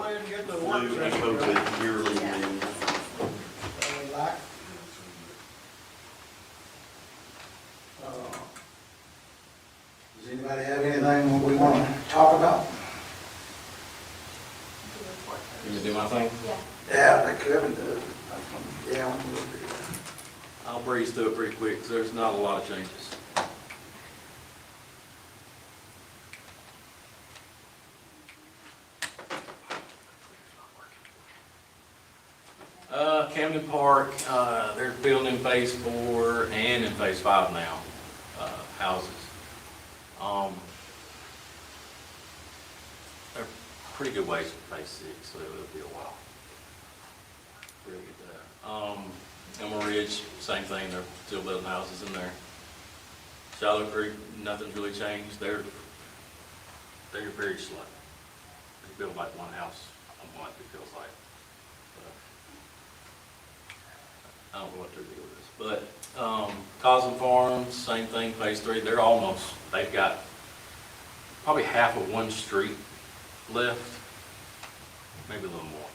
ahead and get the work Blue, session supposed going. to yearly Yeah. meeting. Like, does anybody have anything we want to talk about? You gonna do my thing? Yeah. Yeah, I think Kevin does. Yeah, I'm gonna do that. I'll breeze through it pretty quick, because there's not a lot of changes. Camden Park, they're building in phase 4 and in phase 5 now, houses. They're pretty good ways from phase 6, so it'll be a while. We'll get that. Elmer Ridge, same thing, they're still building houses in there. Shallow Creek, nothing's really changed, they're very slow. They build like one house a month, it feels like. I don't know what their deal is, but Cosm Farms, same thing, phase 3, they've got probably half of one street left, maybe a little more,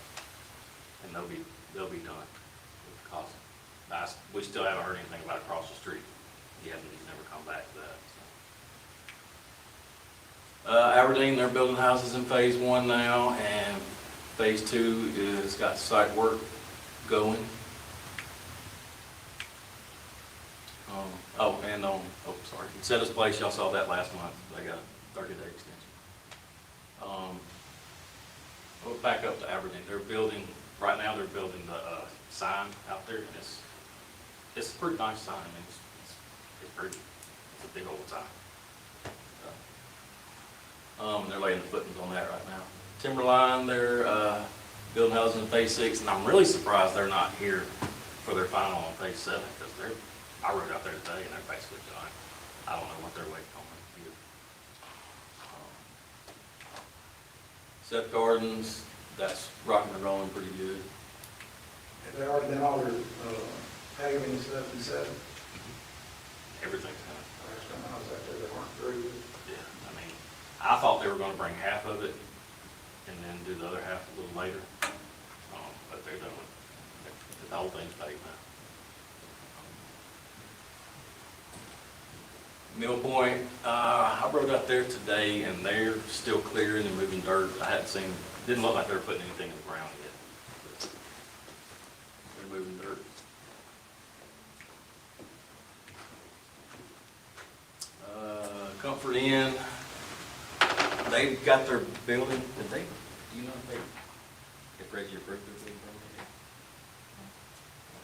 and they'll be done with Cosm. We still haven't heard anything about across the street. He's never come back to that. So. Aberdeen, they're building houses in phase 1 now, and phase 2 is got site work going. Sorry, Setta's Place, y'all saw that last month. They got a 30-day extension. We'll back up to Aberdeen. Right now they're building the sign out there, and it's a pretty nice sign. I mean, it's pretty. It's a big old sign. They're laying the footings on that right now. Timberline, they're building houses in phase 6, and I'm really surprised they're not here for their final on phase 7, because I rode out there today, and they're basically done. I don't know what they're waiting on to do. Seth Gardens, that's rocking and rolling pretty good. Have they already done all their paving and stuff and stuff? Everything's done. Last time I was out there, they weren't through. Yeah, I mean, I thought they were gonna bring half of it and then do the other half a little later. But they're done with, the whole thing's paved now. Mill Point, I rode out there today and they're still clearing and moving dirt. Didn't look like they were putting anything in the ground yet. But they're moving dirt. Comfort Inn, they've got their building, do you know if Reggie approved their building permit yet?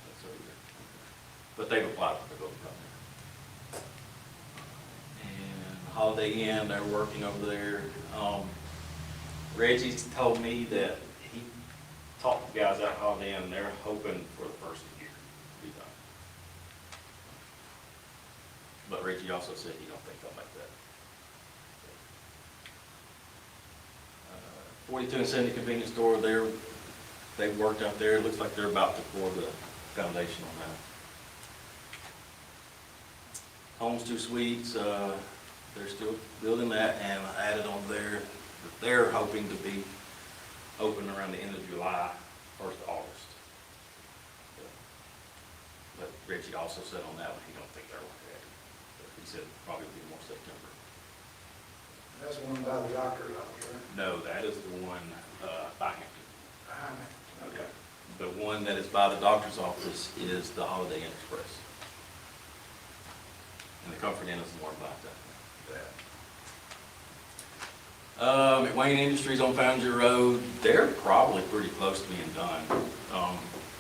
That's over there. But they've applied for the building permit. And Holiday Inn, they're working over there. Reggie's told me that he talked to the guys out at Holiday Inn and they're hoping for the first year to be done. But Reggie also said he don't think they'll make that. 42 and 70 convenience store, they've worked out there. It looks like they're about to pour the foundation on that. Homes 2 Suites, they're still building that, and I added on there that they're hoping to be open around the end of July, 1st of August. But Reggie also said on that one, he don't think they're ready. He said probably be more September. That's the one by the doctor's office, right? No, that is the one by Hampton. Behind me. Okay. The one that is by the doctor's office is the Holiday Inn Express. And the Comfort Inn is the one about that. McWayne Industries on Foundry Road, they're probably pretty close to being done.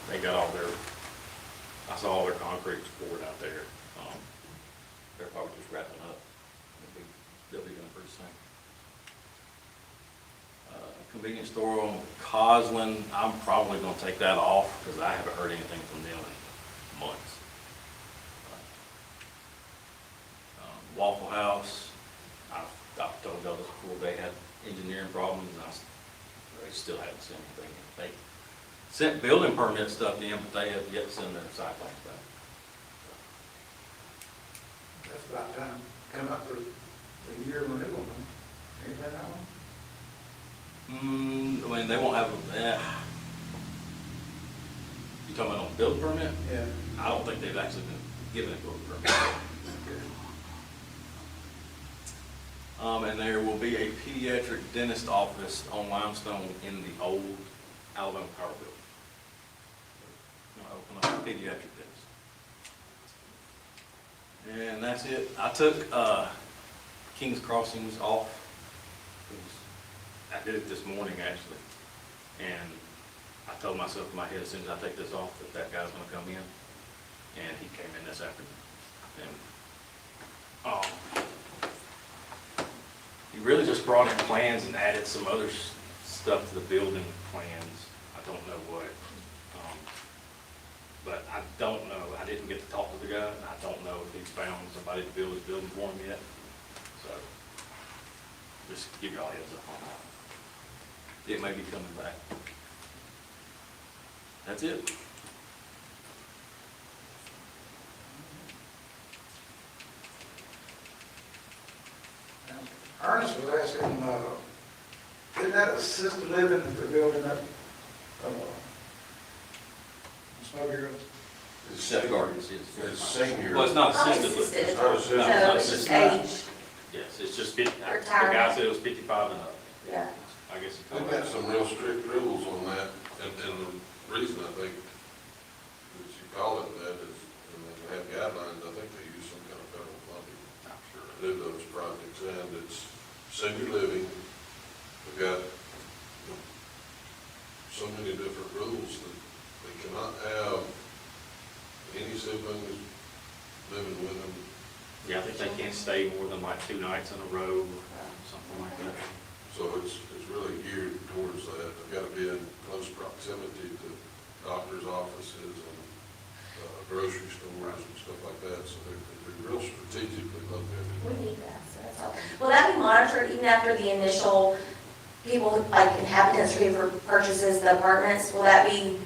They got I saw all their concrete poured out there. They're probably just wrapping up. They'll be done pretty soon. Convenience store on Coslin, I'm probably going to take that off because I haven't heard anything from them in months. Waffle House, I've told y'all this before, they had engineering problems and they still haven't sent anything. They sent building permit stuff in, but they have yet to send their site plans back. That's about time, come up for the year renewal, ain't that how long? I mean, they won't have, you talking about on build permit? Yeah. I don't think they've actually been given a building permit. And there will be a pediatric dentist office on Limestone in the old Alabama Power Building. Open up a pediatric dentist. And that's it. I took King's Crossings off. I did it this morning actually. And I told myself in my head, as soon as I take this off, that guy's gonna come in. And he came in this afternoon. And he really just brought in plans and added some other stuff to the building plans. I don't know what. But I don't know. I didn't get to talk to the guy. I don't know if he's found somebody to build his building for him yet. So just give y'all a heads up on that. It may be coming back. That's it. Ernest was asking, isn't that assisted living that they're building up, Smoky Road? It's Gardens, yes. It's senior. Well, it's not assisted living. Assisted. It's not assisted. No, So not it's just assisted. age, Yes, it's just 50, the guy Retirement. said it was 55 and up. yeah. I guess it's They've got some real strict rules on that, and the reason I think that you call it that is, and they have guidelines, I think they use some kind of federal funding I'm sure. to do those projects, and it's senior living. They've got so many different rules that they cannot have any siblings living with them. Yeah, I think they can't stay more than like 2 nights in a row or something like that. So it's really geared towards that. They've got to be in close proximity to doctor's offices and grocery stores and stuff like that, so they're real strategically We located. need that, so that's all. Will that be monitored even after the initial people, like inhabitants who purchases the apartments? Will that be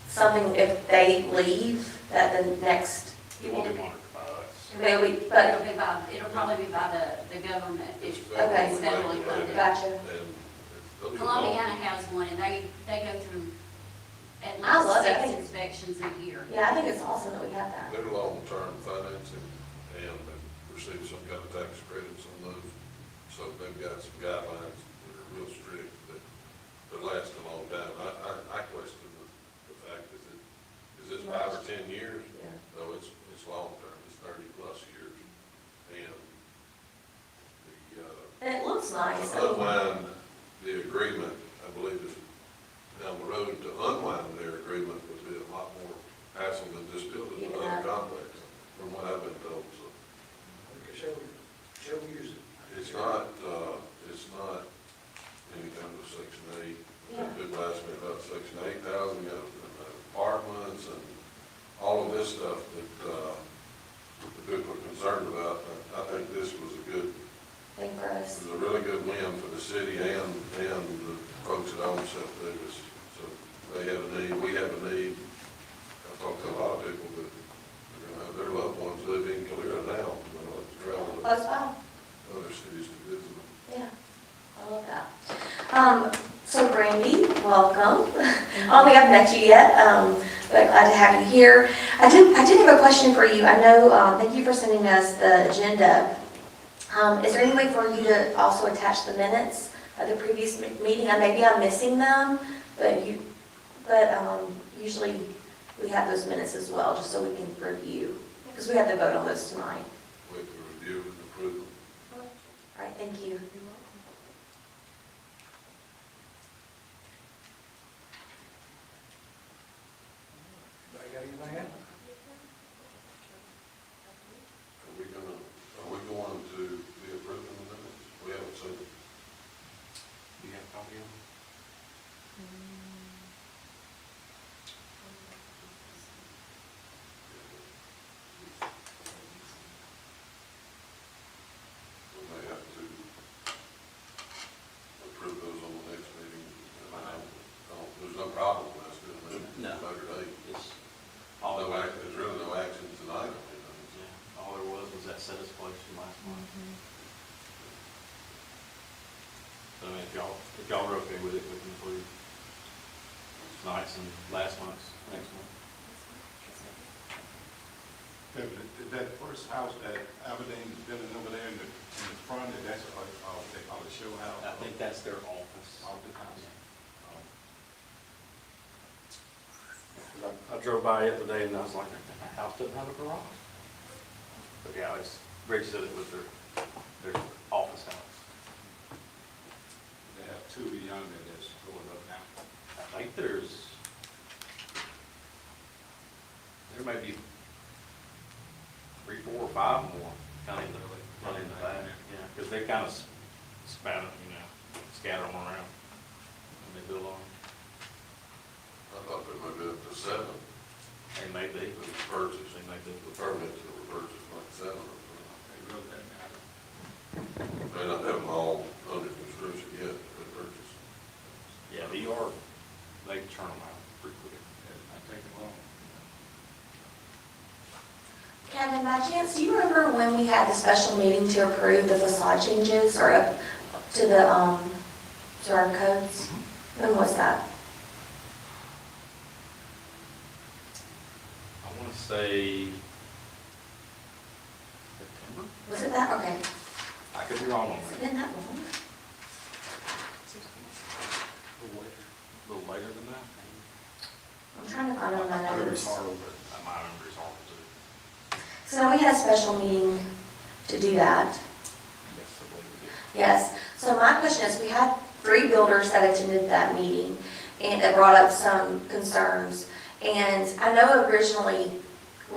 something if they leave, that the next It won't be monitored by us. They'll be, It'll but, be by, it'll probably be by the government. It's Okay. It's federally funded. gotcha. And they'll be Columbiana has one, and they go through at I love least it. 6 inspections a year. Yeah, I think it's awesome that we have that. They're long-term financing, and they receive some kind of tax credits on those. So they've got some guidelines that are real strict that last a long time. I question the fact that is this 5 or 10 years? Yeah. No, it's long-term, it's 30-plus years. And And it looks nice. to unwind the agreement, I believe, is down the road. To unwind their agreement would be a lot more hassle than just building another complex, from what I've been told, so. Shall we use it? It's not any kind of Section 8. Yeah. People ask me about Section 8 housing, apartments, and all of this stuff that the people are concerned about. I think this was a good, Thank for us. it was a really good win for the city and the folks that own South Davis. So they have a need, we have a need. I've talked to a lot of people that are going to have their loved ones live in Calera now, you know, to travel to Close by. other cities to visit them. Yeah, I love that. So Brandy, welcome. We haven't met you yet, but glad to have you here. I did have a question for you. I know, thank you for sending us the agenda. Is there any way for you to also attach the minutes of the previous meeting? Maybe I'm missing them, but usually we have those minutes as well, just so we can review, because we have to vote on those tonight. Wait for review and approval. All right, thank you. Anybody got anything else? Are we going to be approving the minutes? We haven't seen it. You have a copy of them? We may have to So if y'all are okay with it, we can include tonight's and last month's, next month. Is that first house that Aberdeen is building over there in the front, is that's what they call a show house? I think that's their office. Office house. I drove by it today and I was like, that house doesn't have a garage. But yeah, Bridge said it was their office house. They have two beyond that that's going up now. I think there may be 3, 4, or 5 more kind of in the back. Yeah, because they kind of scatter them around when they build on them. I thought there might be up to 7. They may be. It was purchased, They may be. the permits that were purchased like 7 or something. They wrote that matter. May not have them all under construction yet, but purchased. Yeah, they turn them out pretty quick. I take it long. Kevin, by chance, do you remember when we had the special meeting to approve the facade changes or up to to our codes? When was that? I want to say September? Was it that? Okay. I could be wrong on Has it that. been that long? A little later than that. I'm trying to find it on my notes. My memory's horrible too. So now we had a special meeting to do that. Yes, I believe we did. Yes. So my question is, we had 3 builders that attended that meeting and that brought up some concerns. And I know originally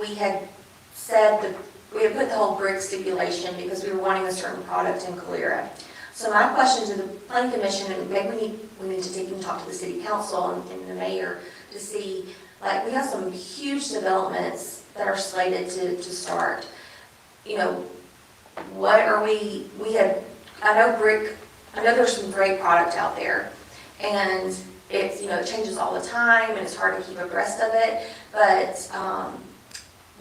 we had said that we had put the whole brick stipulation because we were wanting a certain product in Calera. So my question to the planning commission, and maybe we need to even talk to the city council and the mayor to see, like, we have some huge developments that are slated to start. You know, what are we had, I know there's some great product out there, and it's, it changes all the time, and it's hard to keep abreast of it, but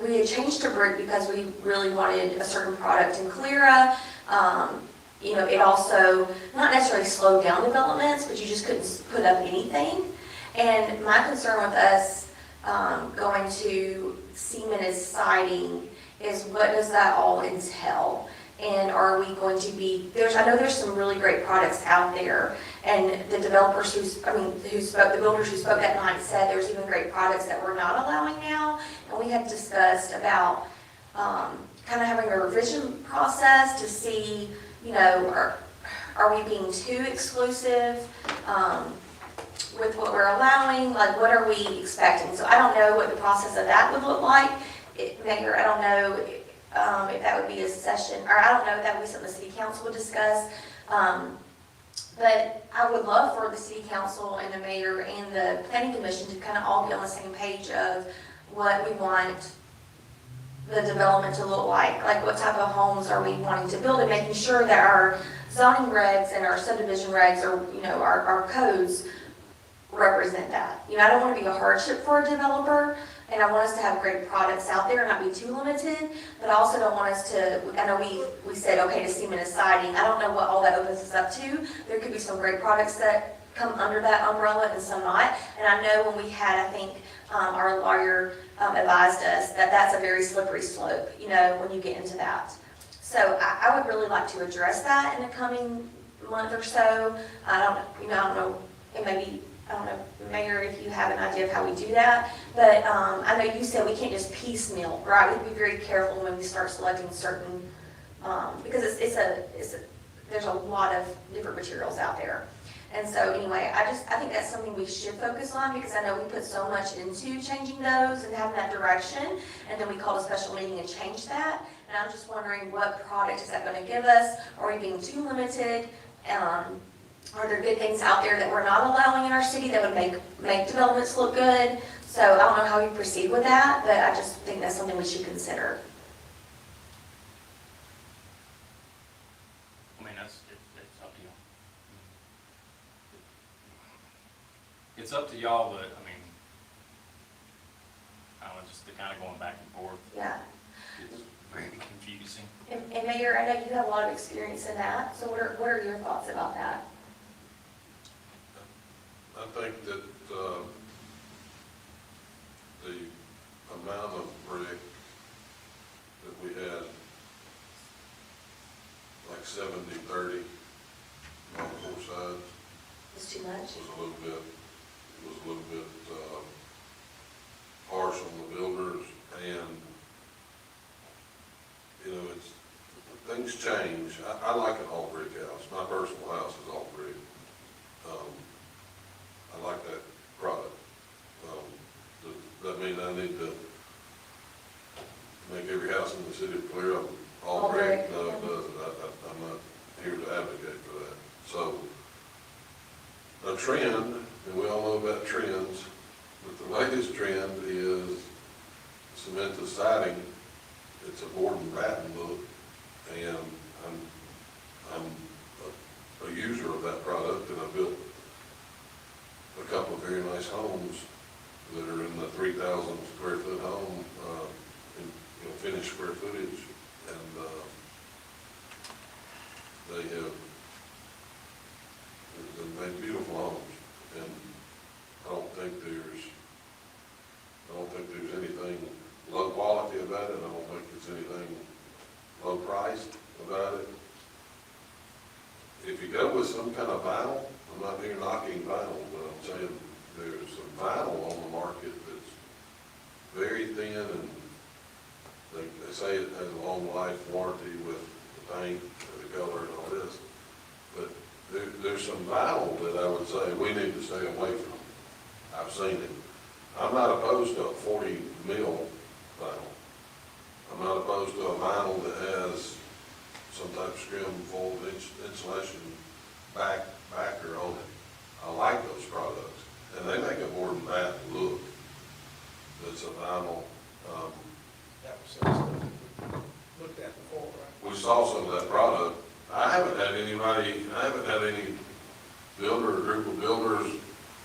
we had changed to brick because we really wanted a certain product in Calera. It also, not necessarily slowed down developments, but you just couldn't put up anything. And my concern with us going to cemented siding is, what does that all entail? And are we going to be, I know there's some really great products out there, and the developers the builders who spoke that night said there's even great products that we're not allowing now. And we had discussed about kind of having a revision process to see, are we being too exclusive with what we're allowing? Like, what are we expecting? So I don't know what the process of that would look like. Mayor, I don't know if that would be a session, or I don't know if that would be something the city council would discuss. But I would love for the city council and the mayor and the planning commission to kind of all be on the same page of what we want the development to look like what type of homes are we wanting to build, and making sure that our zoning regs and our subdivision regs or, our codes represent that. I don't want to be a hardship for a developer, and I want us to have great products out there and not be too limited, but I also don't want us to, I know we said, okay, to cement and siding. I don't know what all that opens us up to. There could be some great products that come under that umbrella and some not. And I know when we had, I think, our lawyer advised us that that's a very slippery slope, when you get into that. So I would really like to address that in the coming month or so. I don't know, and maybe, I don't know, Mayor, if you have an idea of how we do that. But I know you said we can't just piecemeal, right? We'd be very careful when we start selecting certain, because there's a lot of different materials out there. And so anyway, I think that's something we should focus on, because I know we put so much into changing those and having that direction, and then we called a special meeting and changed that. And I'm just wondering, what product is that going to give us? Are we being too limited? Are there good things out there that we're not allowing in our city that would make developments look good? So I don't know how we proceed with that, but I just think that's something we should consider. I mean, it's up to you. It's up to y'all, but I mean, I don't know, just the kind of going back and forth. Yeah. It's very confusing. And Mayor, I know you have a lot of experience in that, so what are your thoughts about that? I think that, the amount of brick that we had, like 70-30 on four sides, It's too much? was a little bit harsh on the builders, and, you know, things change. I like an all brick house. My personal house is all brick. I like that product. Does that mean I need to make every house in the city of Calera all brick? No, it doesn't. I'm not here to advocate for that. So, a trend, and we all know about trends, but the latest trend is cemented siding. It's a board and batten look, and I'm a user of that product, and I built a couple of very nice homes that are in the 3,000 square foot home, in, you know, finished square footage, and they've made beautiful homes, and I don't think there's anything low quality about it. I don't think it's anything low priced about it. If you go with some kind of vinyl, I'm not here knocking vinyl, but I'm saying there's some vinyl on the market that's very thin, and they say it has a long life warranty with the paint, the color, and all this. But there's some vinyl that I would say we need to stay away from. I've seen it. I'm not opposed to a 40 mil vinyl. I'm not opposed to a vinyl that has some type of scrim full of insulation backer on it. I like those products, and they make a board and batten look. That's a vinyl. That was some stuff we looked at before, right? We saw some of that product. I haven't had any builder or group of builders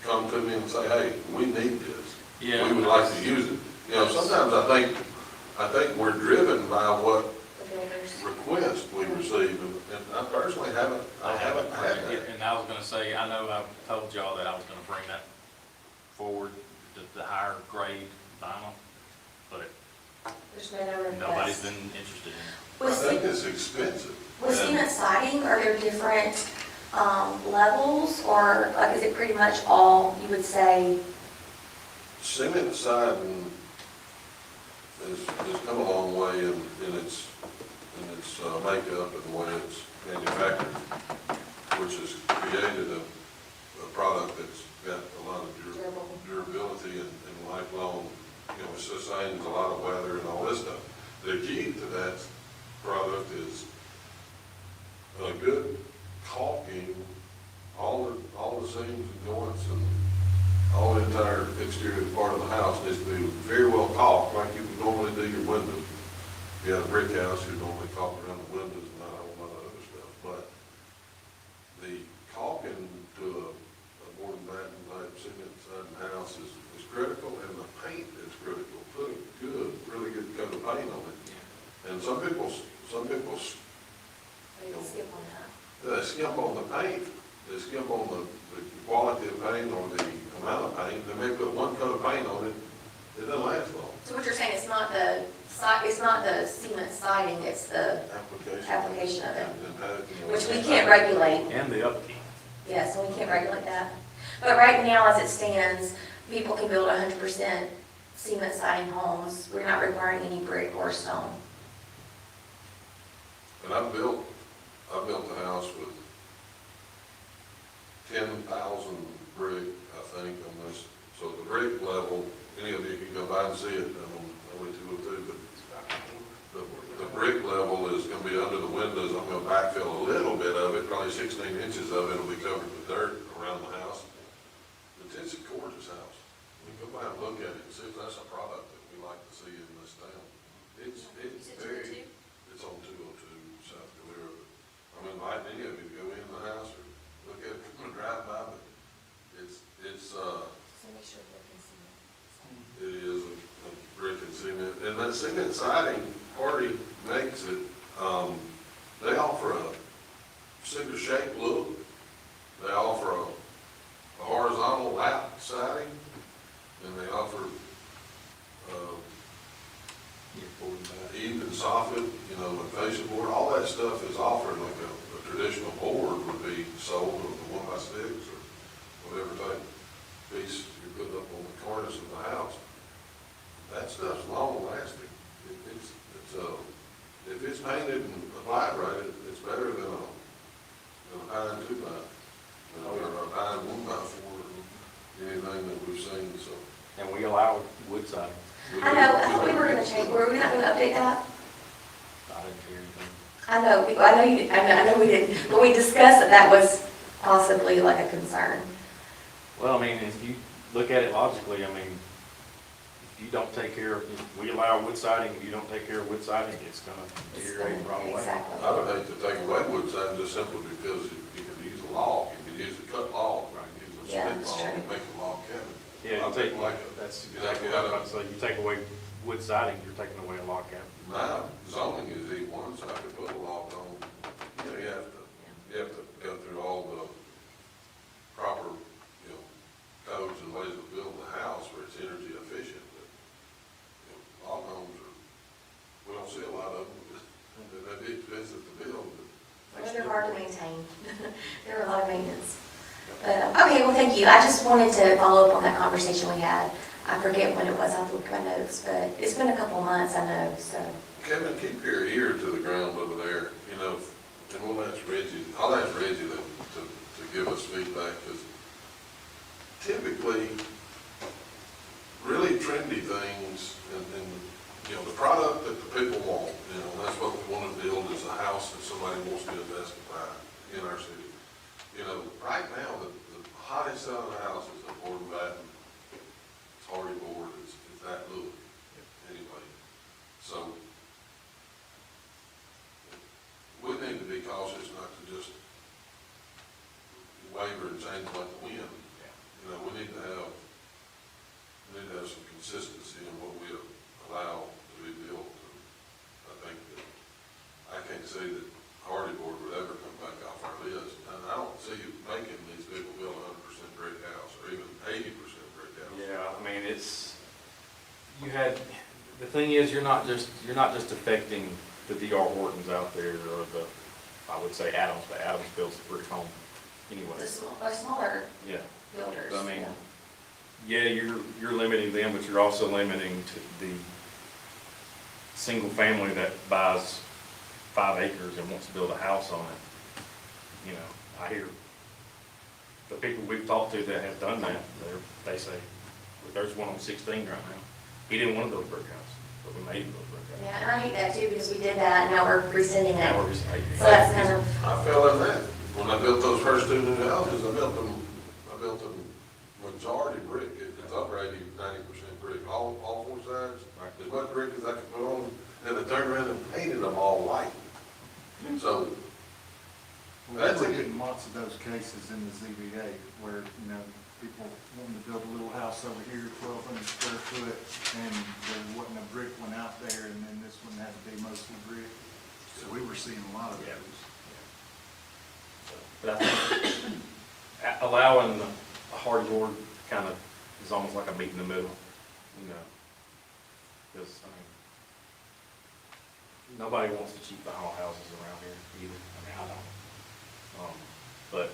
come to me and say, hey, we need this. Yeah. We would like to use it. You know, sometimes I think we're driven by what The builders. request we receive, and I personally haven't had that. And I was gonna say, I know I told y'all that I was gonna bring that forward, the higher grade vinyl, but There's been no request. nobody's been interested in it. I With think ce- it's expensive. with And cement siding, are there different levels, or like, is it pretty much all, you would say? Cement siding has come a long way in its makeup and the way it's manufactured, which has created a product that's got a lot of durability and lifelong, you know, it sustains a lot of weather and all this stuff. The key to that product is a good caulking, all the seams and joints and all the entire exterior part of the house needs to be very well caulked, like you would normally do your windows. If you had a brick house, you'd normally caulk around the windows and not a whole lot of other stuff. But the caulking to a board and batten type cement siding house is critical, and the paint is critical. Put a really good coat of paint on it. And some people They can skip on that. they skimp on the paint, they skimp on the quality of paint or the amount of paint. They may put one coat of paint on it, it doesn't last long. So what you're saying, it's not the cement siding, it's the application of it, which we can't regulate. And the upkeep. Yes, and we can't regulate that. But right now, as it stands, people can build 100% cement siding homes. We're not requiring any brick or stone. And I built the house with 10,000 brick, I think, on this. So the brick level, any of you can go by and see it, I'm on only 202, but the brick level is gonna be under the windows. I'm gonna backfill a little bit of it, probably 16 inches of it will be covered with dirt around the house. But it's a gorgeous house. We go by and look at it and see if that's a product that we like to see in this town. It's very, it's on 202 South Calera. I'm inviting any of you to go in the house or look at it from a drive by, but So make sure they can see it. it is a brick and cement. And that cement siding already makes it, they offer a cinder shaped look. They offer a horizontal siding, and they offer, even soffit, you know, and fascia board, all that stuff is offered like a traditional board would be sold with the 1x6 or whatever type piece you put up on the cornice of the house. That stuff's long lasting. If it's painted and applied right, it's better than a pine 2x, or a pine 1x4, or anything that we've seen, so. And we allow wood siding. I know, I thought we were gonna change, were we not gonna update that? I didn't hear anything. I know you did, I know we didn't, but we discussed that that was possibly like a concern. Well, I mean, if you look at it logically, I mean, if you don't take care of, if we allow wood siding, if you don't take care of wood siding, it's gonna deteriorate the wrong way. Exactly. I would hate to take away wood siding just simply because you could use a log, you could use a cut log, right? Use a Yeah, stick that's log true. and make a log cabin. Yeah, I'll you take, like that's exactly what I'm about to say. You take away wood siding, you're taking away a log cabin. My zoning is E1, so I could put a log on, you know, you have to go through all the proper, you know, codes and ways of building a house where it's energy efficient, but, you know, log homes are, we don't see a lot of them, because they'd be expensive to build, but. Well, they're hard to maintain. There are a lot of maintenance. But, okay, well, thank you. I just wanted to follow up on that conversation we had. I forget when it was, I have to look at my notes, but it's been a couple of months, I know, so. Kevin, keep your ear to the ground over there, you know, and we'll ask Reggie, I'll ask Reggie to give us feedback, because typically, really trendy things, and, you know, the product that the people want, you know, that's what we want to build, is a house that somebody wants to invest in in our city. You know, right now, the hottest selling house is a board and batten, it's hardy board, it's that look, anyway. So, we need to be cautious not to just waver and change like the wind. You know, we need to have some consistency in what we allow to be built. And I think that, I can't say that hardy board would ever come back off our list. And I don't see you making these people build 100% brick house, or even 80% brick house. Yeah, I mean, the thing is, you're not just affecting the D.R. Hortons out there, or I would say Adams, but Adams builds the brick home anyway. The smaller Yeah. builders. I mean, yeah, you're limiting them, but you're also limiting to the single family that buys 5 acres and wants to build a house on it. You know, I hear the people we've talked to that have done that, they say, there's one on 16 right now. He didn't want to build a brick house, but we made him build a brick house. Yeah, and I hate that too, because we did that, and now we're rescinding it. Now we're just making it. So that's kind of, I fell in that. When I built those first 2 new houses, I built them majority brick. It's over 80-90% brick, all 4 sides. Right. As much brick as I could put on, and I turned around and painted them all white. So, that's We're a getting lots of those cases in the ZBA where, you know, people wanting to build a little house over here, 1,200 square foot, and there wasn't a brick one out there, and then this one had to be mostly brick. So we were seeing a lot of Yeah. those. But I think allowing a hard board kind of is almost like a meet in the middle, you know, because, I mean, nobody wants to cheap the whole houses around here either. I mean, I don't. But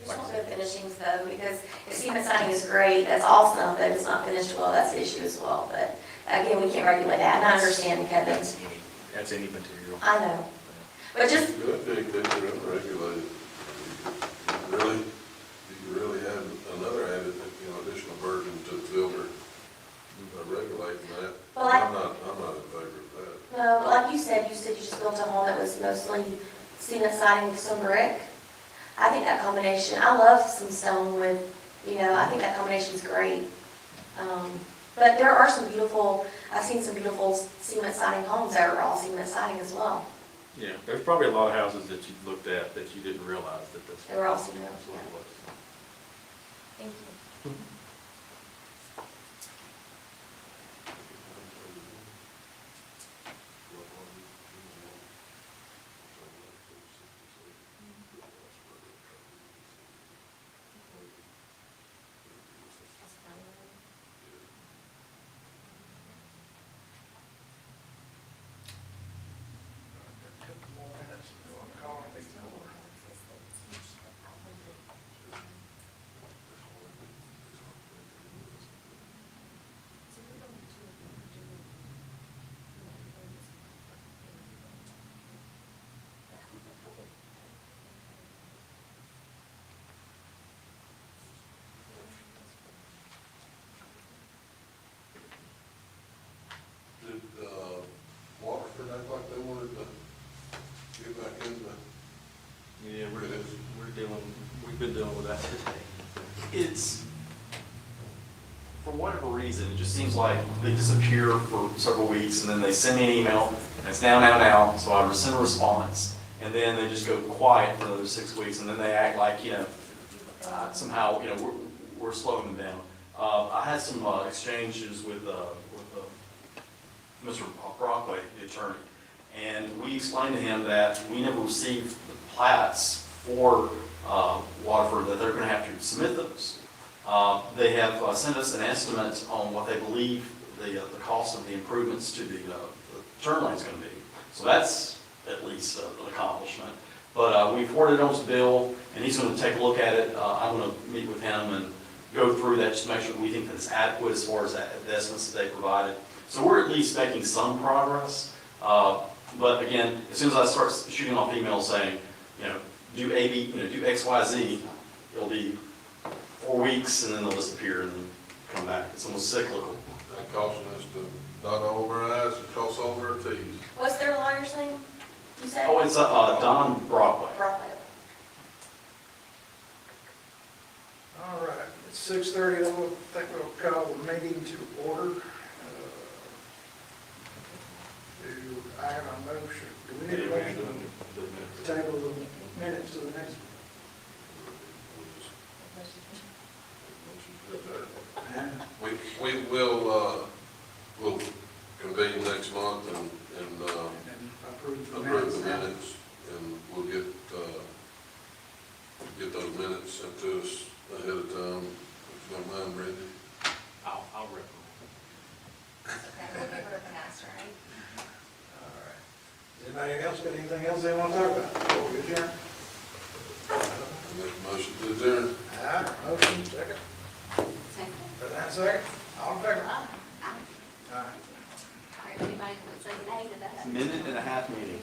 there's some good finishings though, because if cement siding is great, that's awesome, but if it's not finished well, that's the issue as well. But again, we can't regulate that, and I understand Kevin's, that's any material. I know. But just, good thing that they're unregulated. You really have another added, you know, additional burden to the builder, regulating that. Well, I'm not in favor of that. no, like you said you just built a home that was mostly cement siding with some brick. I think that combination, I love some stone with, you know, I think that combination's great. But there are some beautiful, I've seen some beautiful cement siding homes that are all cement siding as well. Yeah, there's probably a lot of houses that you looked at that you didn't realize that this. They were all cement, That's what it was. Thank you. act like they wanted to get back into Yeah, it. we've been dealing with that today. It's, for whatever reason, it just seems like they disappear for several weeks, and then they send me an email, and it's now, so I send a response, and then they just go quiet for another 6 weeks, and then they act like, somehow, we're slowing them down. I had some exchanges with Mr. Brockway, the attorney, and we explained to him that we never received the plats for Waterford, that they're gonna have to submit those. They have sent us an estimate on what they believe the cost of the improvements to the turn lane is gonna be. So that's at least an accomplishment. But we forwarded it on to Bill, and he's gonna take a look at it. I'm gonna meet with him and go through that, just to make sure we think that it's adequate as far as the estimates that they provided. So we're at least making some progress. But again, as soon as I start shooting off emails saying, do A, B, do X, Y, Z, it'll be 4 weeks, and then they'll disappear and then come back. It's almost cyclical. That caution us to dot all of our i's and cross all of our t's. What's their lawyer's name? You said? Oh, it's Don Brockway. Brockway. All right, it's 6:30, I think we'll call the meeting to order. Do I have a motion? Do we need a motion to table the minutes to the next? We will, we'll convene next month and Approve the approve the minutes. minutes, and we'll get those minutes sent to us ahead of time, if you don't mind, Randy. I'll recommend. Okay, we'll give her a pass, right? All right. Anybody else got anything else they want to talk about? Before we adjourn? Make a motion to adjourn. All right, motion, second. Second. All in favor? All right. Anybody say nay to that? Minute and a half meeting.